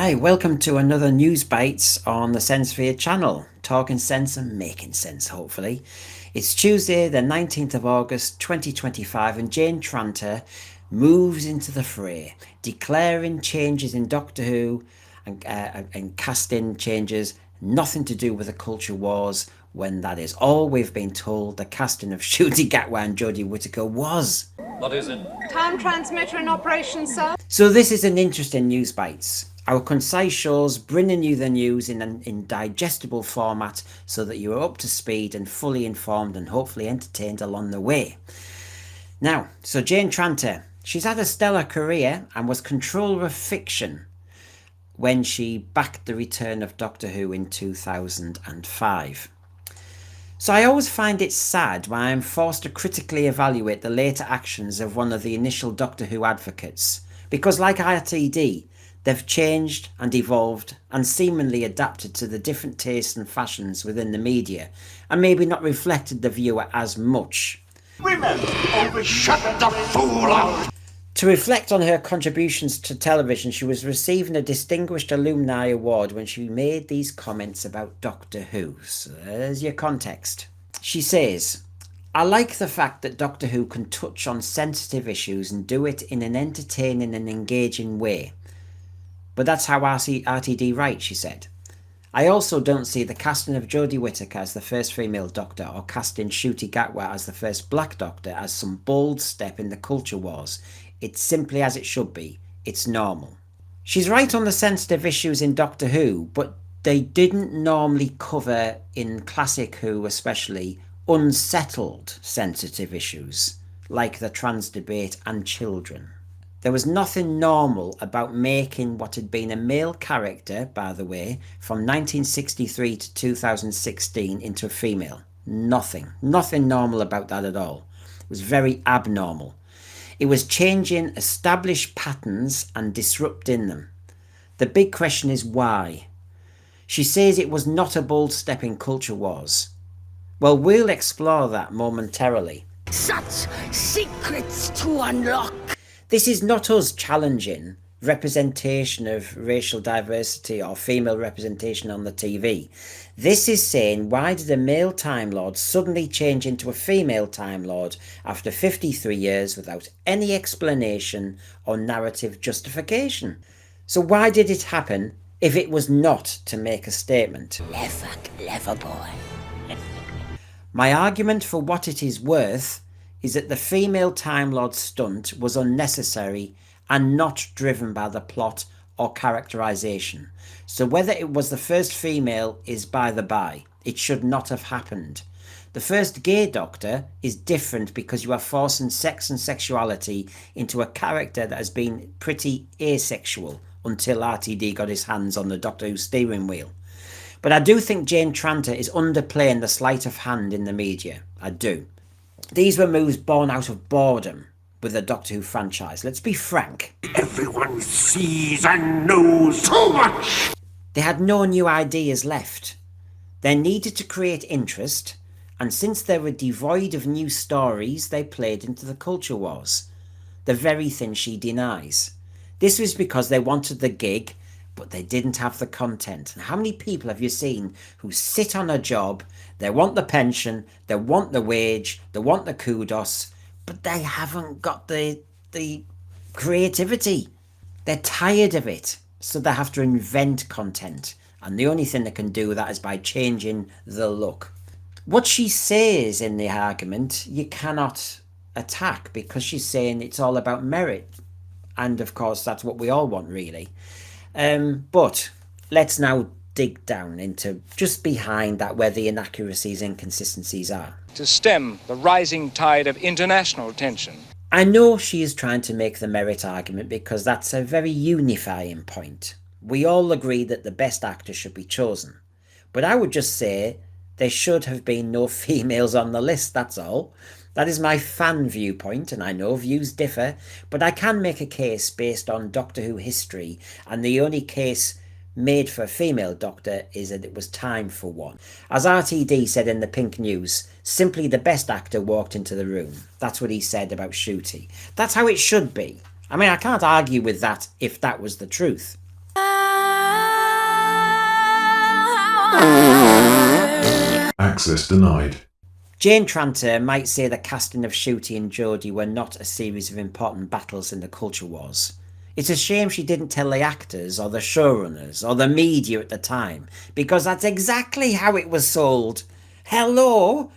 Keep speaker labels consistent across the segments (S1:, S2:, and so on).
S1: Hi, welcome to another News Bites on the Sensephere channel. Talking sense and making sense, hopefully. It's Tuesday, the 19th of August 2025, and Jane Tranter moves into the fray, declaring changes in Doctor Who and casting changes nothing to do with the culture wars, when that is all we've been told the casting of Ncuti Gatwa and Jodie Whittaker was.
S2: What is it?
S3: Time transmitter in operation, sir.
S1: So this is an interesting News Bites. Our concise shows bringing you the news in digestible format so that you are up to speed and fully informed and hopefully entertained along the way. Now, so Jane Tranter, she's had a stellar career and was controller of fiction when she backed the return of Doctor Who in 2005. So I always find it sad when I am forced to critically evaluate the later actions of one of the initial Doctor Who advocates, because like RTD, they've changed and evolved and seemingly adapted to the different tastes and fashions within the media, and maybe not reflected the viewer as much.
S4: Women, shut the fool up!
S1: To reflect on her contributions to television, she was receiving a Distinguished Alumni Award when she made these comments about Doctor Who. So there's your context. She says, "I like the fact that Doctor Who can touch on sensitive issues and do it in an entertaining and engaging way. But that's how RTD writes," she said. "I also don't see the casting of Jodie Whittaker as the first female Doctor or casting Ncuti Gatwa as the first Black Doctor as some bold step in the culture wars. It's simply as it should be. It's normal." She's right on the sensitive issues in Doctor Who, but they didn't normally cover, in classic Who especially, unsettled sensitive issues, like the trans debate and children. There was nothing normal about making what had been a male character, by the way, from 1963 to 2016 into a female. Nothing normal about that at all. It was very abnormal. It was changing established patterns and disrupting them. The big question is why? She says it was not a bold step in culture wars. Well, we'll explore that momentarily.
S5: Such secrets to unlock.
S1: This is not us challenging representation of racial diversity or female representation on the TV. This is saying, why did a male Time Lord suddenly change into a female Time Lord after 53 years without any explanation or narrative justification? So why did it happen if it was not to make a statement?
S5: Clever boy.
S1: My argument, for what it is worth, is that the female Time Lord stunt was unnecessary and not driven by the plot or characterization. So whether it was the first female is by the by. It should not have happened. The first gay Doctor is different because you are forcing sex and sexuality into a character that has been pretty asexual until RTD got his hands on the Doctor Who steering wheel. But I do think Jane Tranter is underplaying the sleight of hand in the media. I do. These were moves born out of boredom with the Doctor Who franchise. Let's be frank.
S4: Everyone sees and knows too much!
S1: They had no new ideas left. They needed to create interest, and since they were devoid of new stories, they played into the culture wars. The very thing she denies. This was because they wanted the gig, but they didn't have the content. And how many people have you seen who sit on a job, they want the pension, they want the wage, they want the kudos, but they haven't got the creativity. They're tired of it, so they have to invent content. And the only thing they can do that is by changing the look. What she says in the argument, you cannot attack, because she's saying it's all about merit. And of course, that's what we all want, really. But let's now dig down into just behind that, where the inaccuracies and inconsistencies are.
S2: To stem the rising tide of international tension.
S1: I know she is trying to make the merit argument because that's a very unifying point. We all agree that the best actor should be chosen. But I would just say there should have been no females on the list, that's all. That is my fan viewpoint, and I know views differ, but I can make a case based on Doctor Who history, and the only case made for a female Doctor is that it was time for one. As RTD said in the Pink News, simply the best actor walked into the room. That's what he said about Ncuti. That's how it should be. I mean, I can't argue with that if that was the truth.
S6: Access denied.
S1: Jane Tranter might say the casting of Ncuti and Jodie were not a series of important battles in the culture wars. It's a shame she didn't tell the actors or the showrunners or the media at the time, because that's exactly how it was sold. Hello?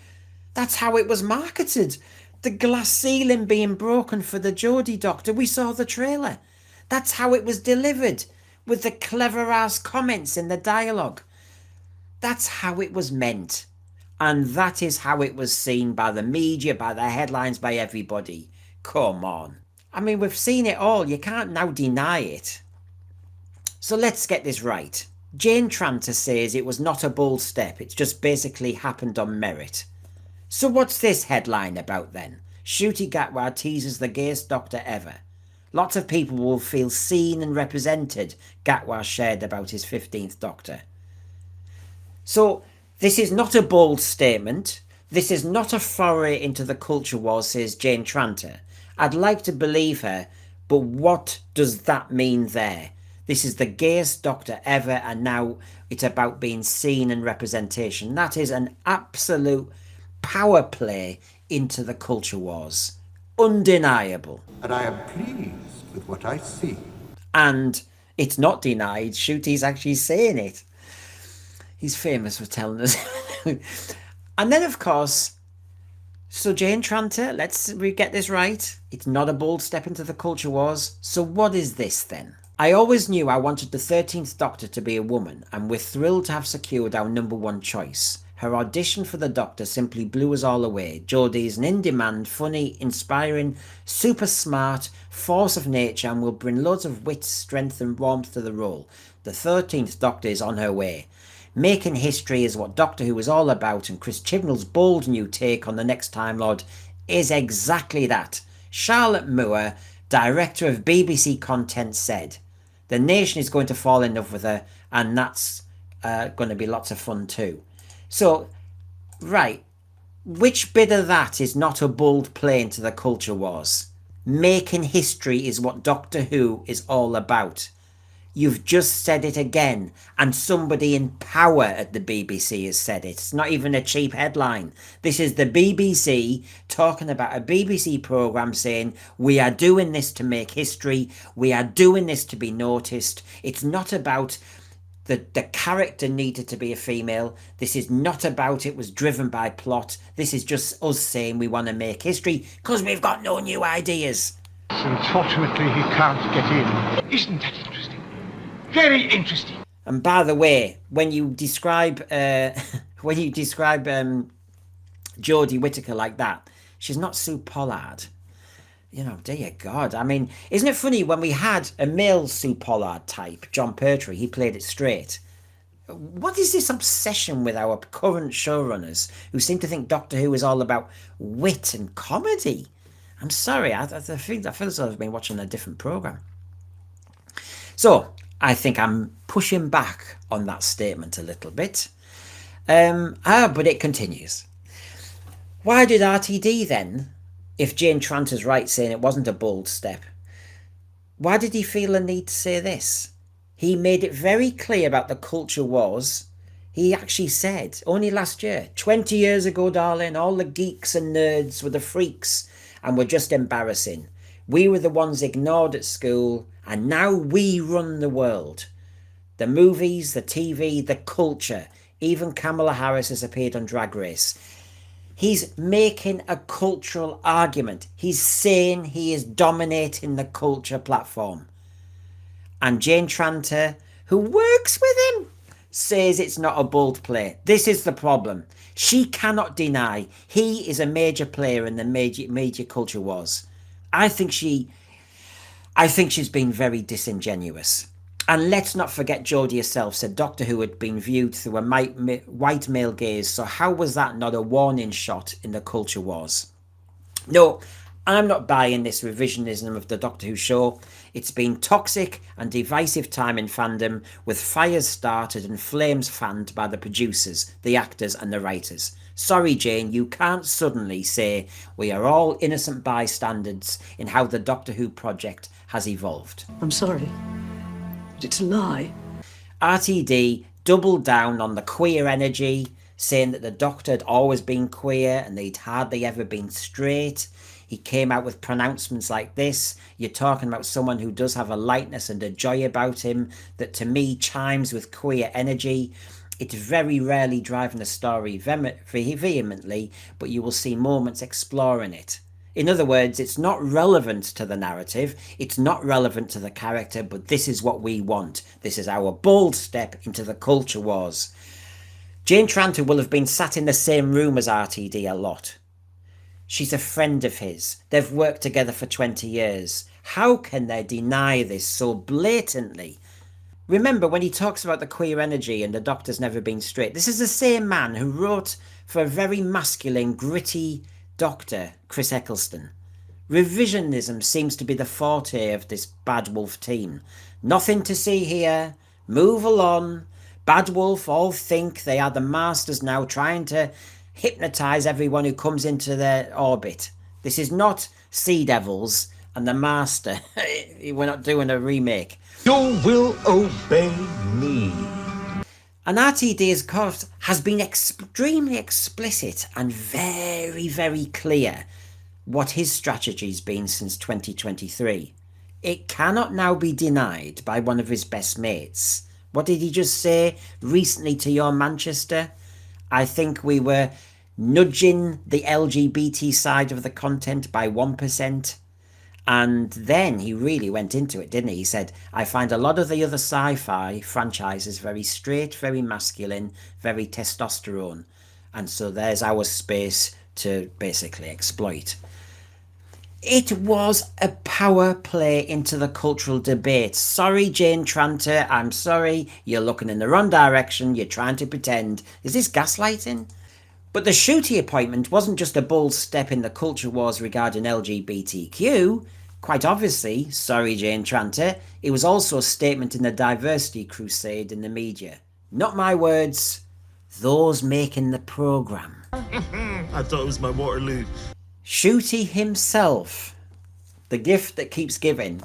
S1: That's how it was marketed. The glass ceiling being broken for the Jodie Doctor, we saw the trailer. That's how it was delivered, with the clever ass comments in the dialogue. That's how it was meant. And that is how it was seen by the media, by the headlines, by everybody. Come on. I mean, we've seen it all. You can't now deny it. So let's get this right. Jane Tranter says it was not a bold step. It's just basically happened on merit. So what's this headline about then? Ncuti Gatwa teases the gayest doctor ever. Lots of people will feel seen and represented, Gatwa shared about his 15th Doctor. So this is not a bold statement. This is not a foray into the culture wars, says Jane Tranter. I'd like to believe her, but what does that mean there? This is the gayest Doctor ever, and now it's about being seen and representation. That is an absolute power play into the culture wars. Undeniable.
S4: And I am pleased with what I see.
S1: And it's not denied. Ncuti's actually saying it. He's famous for telling us. And then, of course, so Jane Tranter, let's get this right. It's not a bold step into the culture wars. So what is this then? I always knew I wanted the 13th Doctor to be a woman, and we're thrilled to have secured our #1 choice. Her audition for the Doctor simply blew us all away. Jodie is an in-demand, funny, inspiring, super smart force of nature and will bring loads of wit, strength and warmth to the role. The 13th Doctor is on her way. Making history is what Doctor Who is all about, and Chris Chibnall's bold new take on the next Time Lord is exactly that. Charlotte Moore, director of BBC Content, said, "The nation is going to fall in love with her, and that's going to be lots of fun too." So, right, which bit of that is not a bold play into the culture wars? Making history is what Doctor Who is all about. You've just said it again, and somebody in power at the BBC has said it. It's not even a cheap headline. This is the BBC talking about a BBC programme saying, we are doing this to make history, we are doing this to be noticed. It's not about the character needed to be a female. This is not about it was driven by plot. This is just us saying we want to make history because we've got no new ideas.
S7: Unfortunately, he can't get in. Isn't that interesting? Very interesting.
S1: And by the way, when you describe Jodie Whittaker like that, she's not Sue Pollard. You know, dear God. I mean, isn't it funny when we had a male Sue Pollard type, John Pertwee, he played it straight. What is this obsession with our current showrunners who seem to think Doctor Who is all about wit and comedy? I'm sorry, I feel as though I've been watching a different programme. So, I think I'm pushing back on that statement a little bit. But it continues. Why did RTD then, if Jane Tranter's right saying it wasn't a bold step, why did he feel a need to say this? He made it very clear about the culture wars. He actually said, only last year, 20 years ago, darling, all the geeks and nerds were the freaks and were just embarrassing. We were the ones ignored at school, and now we run the world. The movies, the TV, the culture. Even Kamala Harris has appeared on Drag Race. He's making a cultural argument. He's saying he is dominating the culture platform. And Jane Tranter, who works with him, says it's not a bold play. This is the problem. She cannot deny he is a major player in the major culture wars. I think she's been very disingenuous. And let's not forget Jodie herself said Doctor Who had been viewed through a white male gaze, so how was that not a warning shot in the culture wars? No, I'm not buying this revisionism of the Doctor Who show. It's been toxic and divisive time in fandom, with fires started and flames fanned by the producers, the actors and the writers. Sorry, Jane, you can't suddenly say we are all innocent bystanders in how the Doctor Who project has evolved.
S8: I'm sorry. It's a lie.
S1: RTD doubled down on the queer energy, saying that the Doctor had always been queer and they'd hardly ever been straight. He came out with pronouncements like this. You're talking about someone who does have a lightness and a joy about him that to me chimes with queer energy. It's very rarely driving the story vehemently, but you will see moments exploring it. In other words, it's not relevant to the narrative, it's not relevant to the character, but this is what we want. This is our bold step into the culture wars. Jane Tranter will have been sat in the same room as RTD a lot. She's a friend of his. They've worked together for 20 years. How can they deny this so blatantly? Remember when he talks about the queer energy and the Doctor's never been straight, this is the same man who wrote for a very masculine, gritty Doctor, Chris Eccleston. Revisionism seems to be the forte of this Bad Wolf team. Nothing to see here. Move along. Bad Wolf all think they are the masters now, trying to hypnotise everyone who comes into their orbit. This is not Sea Devils and the Master. We're not doing a remake.
S7: You will obey me.
S1: And RTD, of course, has been extremely explicit and very, very clear what his strategy's been since 2023. It cannot now be denied by one of his best mates. What did he just say recently to your Manchester? I think we were nudging the LGBT side of the content by 1%. And then he really went into it, didn't he? He said, I find a lot of the other sci-fi franchises very straight, very masculine, very testosterone. And so there's our space to basically exploit. It was a power play into the cultural debate. Sorry, Jane Tranter, I'm sorry. You're looking in the wrong direction. You're trying to pretend. Is this gaslighting? But the Ncuti appointment wasn't just a bold step in the culture wars regarding LGBTQ. Quite obviously, sorry Jane Tranter, it was also a statement in the diversity crusade in the media. Not my words, those making the programme.
S8: I thought it was my Waterloo.
S1: Ncuti himself, the gift that keeps giving,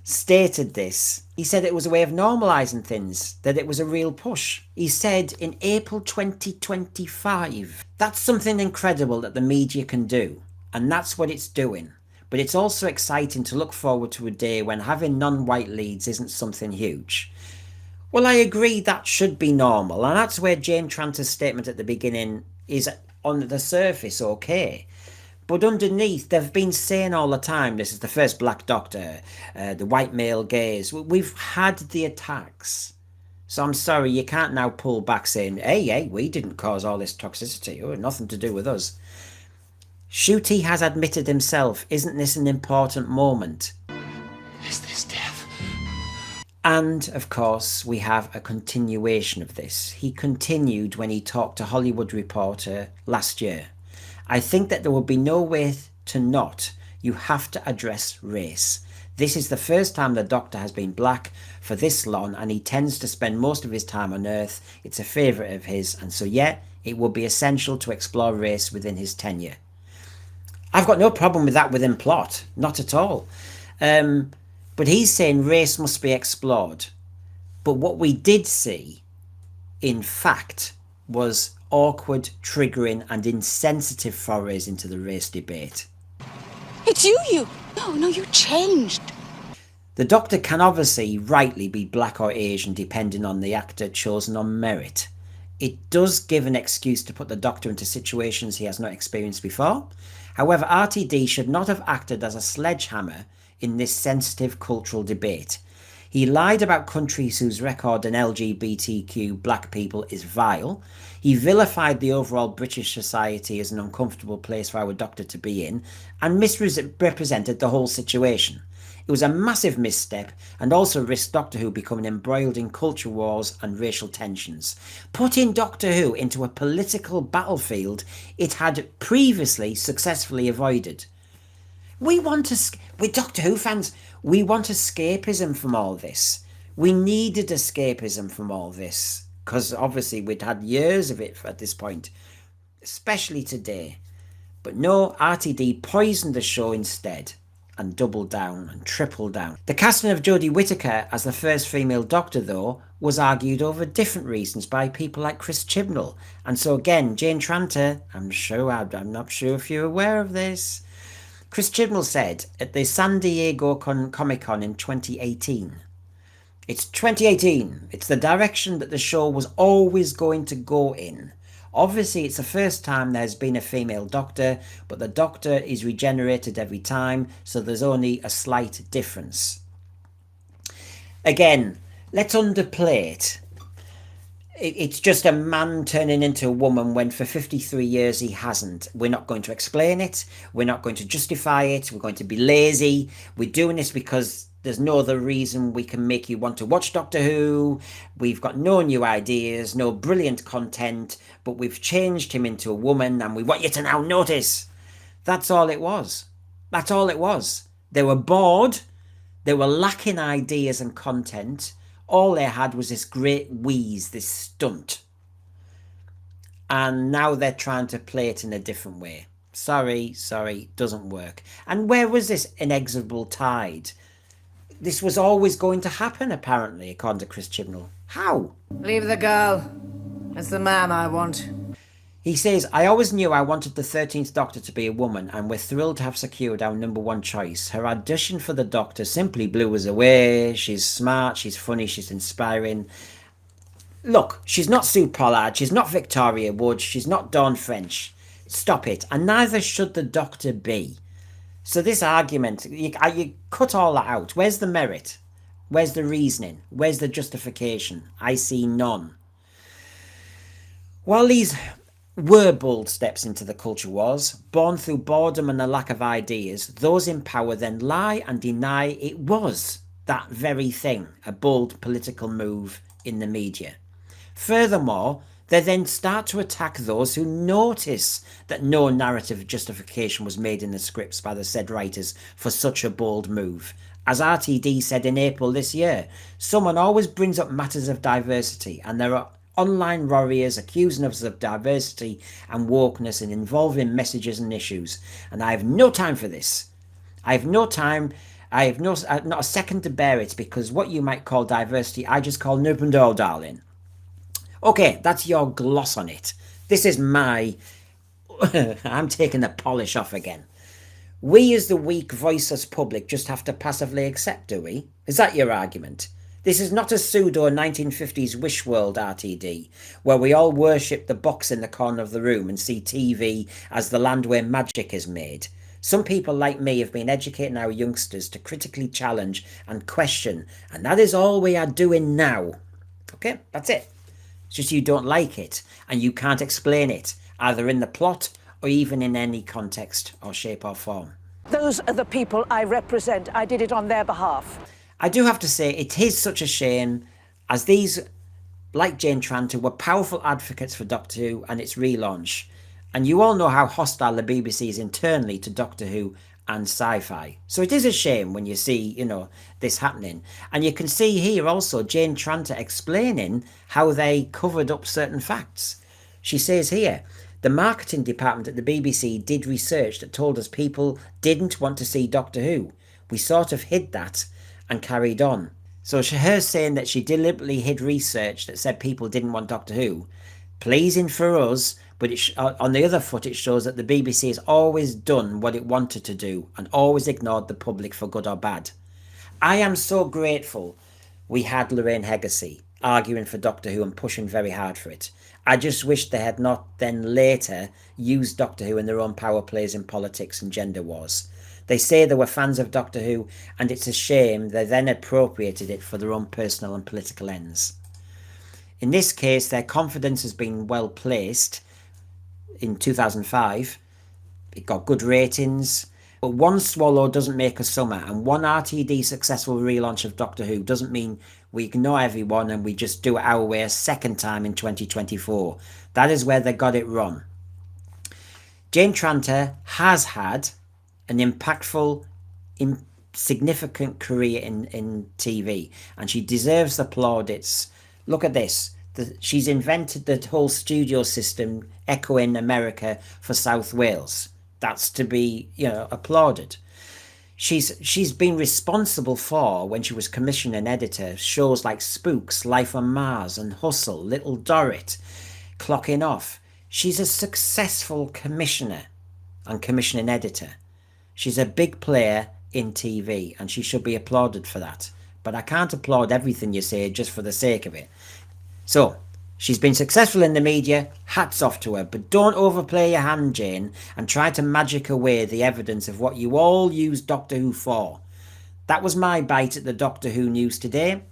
S1: stated this. He said it was a way of normalising things, that it was a real push. He said in April 2025. That's something incredible that the media can do, and that's what it's doing. But it's also exciting to look forward to a day when having non-white leads isn't something huge. Well, I agree that should be normal, and that's where Jane Tranter's statement at the beginning is on the surface okay. But underneath, they've been saying all the time, this is the first Black Doctor, the white male gaze. We've had the attacks. So I'm sorry, you can't now pull back saying, hey, we didn't cause all this toxicity. It had nothing to do with us. Ncuti has admitted himself, isn't this an important moment?
S8: Is this death?
S1: And, of course, we have a continuation of this. He continued when he talked to Hollywood Reporter last year. I think that there will be no way to not. You have to address race. This is the first time the Doctor has been black for this long, and he tends to spend most of his time on Earth. It's a favourite of his, and so yeah, it will be essential to explore race within his tenure. I've got no problem with that within plot, not at all. But he's saying race must be explored. But what we did see, in fact, was awkward, triggering and insensitive forays into the race debate.
S5: It's you. No, you changed.
S1: The Doctor can obviously rightly be black or Asian depending on the actor chosen on merit. It does give an excuse to put the Doctor into situations he has not experienced before. However, RTD should not have acted as a sledgehammer in this sensitive cultural debate. He lied about countries whose record in LGBTQ black people is vile. He vilified the overall British society as an uncomfortable place for our Doctor to be in, and misrepresented the whole situation. It was a massive misstep, and also risked Doctor Who becoming embroiled in culture wars and racial tensions. Putting Doctor Who into a political battlefield it had previously successfully avoided. With Doctor Who fans, we want escapism from all this. We needed escapism from all this, because obviously we'd had years of it at this point, especially today. But no, RTD poisoned the show instead. and doubled down and tripled down. The casting of Jodie Whittaker as the first female Doctor, though, was argued over different reasons by people like Chris Chibnall. And so again, Jane Tranter, I'm not sure if you're aware of this. Chris Chibnall said at the San Diego Comic-Con in 2018, "It's 2018. It's the direction that the show was always going to go in. Obviously, it's the first time there's been a female Doctor, but the Doctor is regenerated every time, so there's only a slight difference." Again, let's underplay it. It's just a man turning into a woman when for 53 years he hasn't. We're not going to explain it. We're not going to justify it. We're going to be lazy. We're doing this because there's no other reason we can make you want to watch Doctor Who. We've got no new ideas, no brilliant content, but we've changed him into a woman and we want you to now notice. That's all it was. That's all it was. They were bored. They were lacking ideas and content. All they had was this great wheeze, this stunt. And now they're trying to play it in a different way. Sorry, doesn't work. And where was this inexorable tide? This was always going to happen, apparently, according to Chris Chibnall. How?
S9: Leave the girl. It's the man I want.
S1: He says, "I always knew I wanted the 13th Doctor to be a woman, and we're thrilled to have secured our #1 choice. Her audition for the Doctor simply blew us away. She's smart, she's funny, she's inspiring. Look, she's not Sue Pollard, she's not Victoria Wood, she's not Dawn French. Stop it. And neither should the Doctor be." So this argument, you cut all that out. Where's the merit? Where's the reasoning? Where's the justification? I see none. While these were bold steps into the culture wars, born through boredom and a lack of ideas, those in power then lie and deny it was that very thing, a bold political move in the media. Furthermore, they then start to attack those who notice that no narrative justification was made in the scripts by the said writers for such a bold move. As RTD said in April this year, someone always brings up matters of diversity, and there are online warriors accusing us of diversity and wokeness and involving messages and issues. And I have no time for this. I have no time. I have not a second to bear it, because what you might call diversity, I just call Nupendal, darling. Okay, that's your gloss on it. This is my... I'm taking the polish off again. We as the weak, voiceless public just have to passively accept, do we? Is that your argument? This is not a pseudo 1950s wish world, RTD, where we all worship the box in the corner of the room and see TV as the land where magic is made. Some people like me have been educating our youngsters to critically challenge and question, and that is all we are doing now. Okay, that's it. It's just you don't like it, and you can't explain it, either in the plot or even in any context or shape or form.
S10: Those are the people I represent. I did it on their behalf.
S1: I do have to say, it is such a shame, as these, like Jane Tranter, were powerful advocates for Doctor Who and its relaunch. And you all know how hostile the BBC is internally to Doctor Who and sci-fi. So it is a shame when you see, this happening. And you can see here also Jane Tranter explaining how they covered up certain facts. She says here, "The marketing department at the BBC did research that told us people didn't want to see Doctor Who. We sort of hid that and carried on." So her saying that she deliberately hid research that said people didn't want Doctor Who, pleasing for us, but on the other foot it shows that the BBC has always done what it wanted to do and always ignored the public for good or bad. I am so grateful we had Lorraine Heggessy arguing for Doctor Who and pushing very hard for it. I just wish they had not then later used Doctor Who in their own power plays in politics and gender wars. They say they were fans of Doctor Who, and it's a shame they then appropriated it for their own personal and political ends. In this case, their confidence has been well placed. In 2005, it got good ratings, but one swallow doesn't make a summer, and one RTD successful relaunch of Doctor Who doesn't mean we ignore everyone and we just do it our way a second time in 2024. That is where they got it wrong. Jane Tranter has had an impactful, significant career in TV, and she deserves the plaudits. Look at this. She's invented the whole studio system echoing America for South Wales. That's to be, applauded. She's been responsible for, when she was commissioning editor, shows like Spooks, Life on Mars and Hustle, Little Dorrit, Clocking Off. She's a successful commissioner and commissioning editor. She's a big player in TV and she should be applauded for that. But I can't applaud everything you say just for the sake of it. So, she's been successful in the media, hats off to her, but don't overplay your hand, Jane, and try to magic away the evidence of what you all use Doctor Who for. That was my bite at the Doctor Who news today.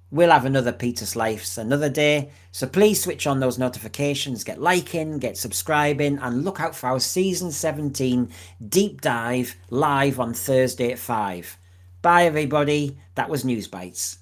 S1: We'll have another Peter Slice another day, so please switch on those notifications, get liking, get subscribing, and look out for our Season 17 deep dive live on Thursday at 5. Bye everybody, that was News Bites.